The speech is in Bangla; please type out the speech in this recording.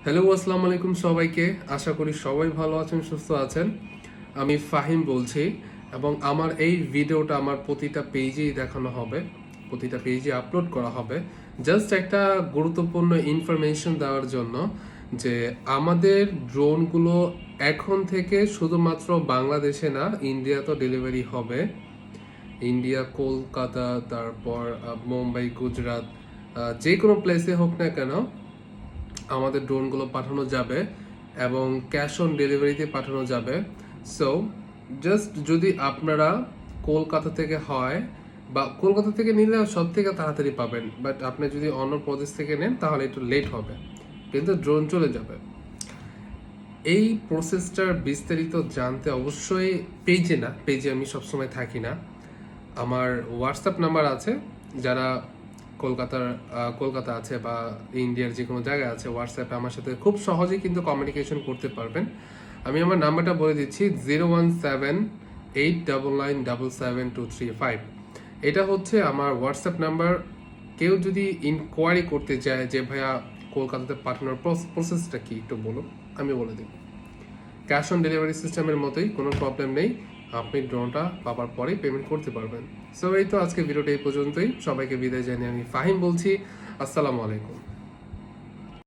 হ্যালো, আসসালামু আলাইকুম সবাইকে। আশা করি সবাই ভালো আছেন, সুস্থ আছেন। আমি ফাহিম বলছি এবং আমার এই ভিডিওটা আমার প্রতিটা পেজেই দেখানো হবে, প্রতিটা পেজে আপলোড করা হবে। জাস্ট একটা গুরুত্বপূর্ণ ইনফরমেশন দেওয়ার জন্য যে আমাদের ড্রোনগুলো এখন থেকে শুধুমাত্র বাংলাদেশে না, ইন্ডিয়াতেও ডেলিভারি হবে। ইন্ডিয়া, কলকাতা, তারপর মুম্বাই, গুজরাট, যে কোনো প্লেসে হোক না কেন আমাদের ড্রোনগুলো পাঠানো যাবে এবং ক্যাশ অন ডেলিভারিতে পাঠানো যাবে। সো জাস্ট যদি আপনারা কলকাতা থেকে হয় বা কলকাতা থেকে নিলে সব থেকে তাড়াতাড়ি পাবেন, বাট আপনি যদি অন্য প্রদেশ থেকে নেন তাহলে একটু লেট হবে, কিন্তু ড্রোন চলে যাবে। এই প্রসেসটার বিস্তারিত জানতে অবশ্যই পেজে আমি সবসময় থাকি না, আমার হোয়াটসঅ্যাপ নাম্বার আছে। যারা কলকাতা আছে বা ইন্ডিয়ার যে কোনো জায়গায় আছে, হোয়াটসঅ্যাপে আমার সাথে খুব সহজেই কিন্তু কমিউনিকেশন করতে পারবেন। আমি আমার নাম্বারটা বলে দিচ্ছি, 017-899-77235। এটা হচ্ছে আমার হোয়াটসঅ্যাপ নাম্বার। কেউ যদি ইনকোয়ারি করতে চায় যে ভাইয়া কলকাতাতে পাঠানোর প্রসেসটা কি একটু বলুন, আমি বলে দেব। ক্যাশ অন ডেলিভারি সিস্টেমের মতোই, কোনো প্রবলেম নেই। আপনি ড্রোনটা পাওয়ার পরেই পেমেন্ট করতে পারবেন। সো এই তো আজকে ভিডিওটা এই পর্যন্তই। সবাইকে বিদায় জানিয়ে আমি ফাহিম বলছি। আসসালামু আলাইকুম।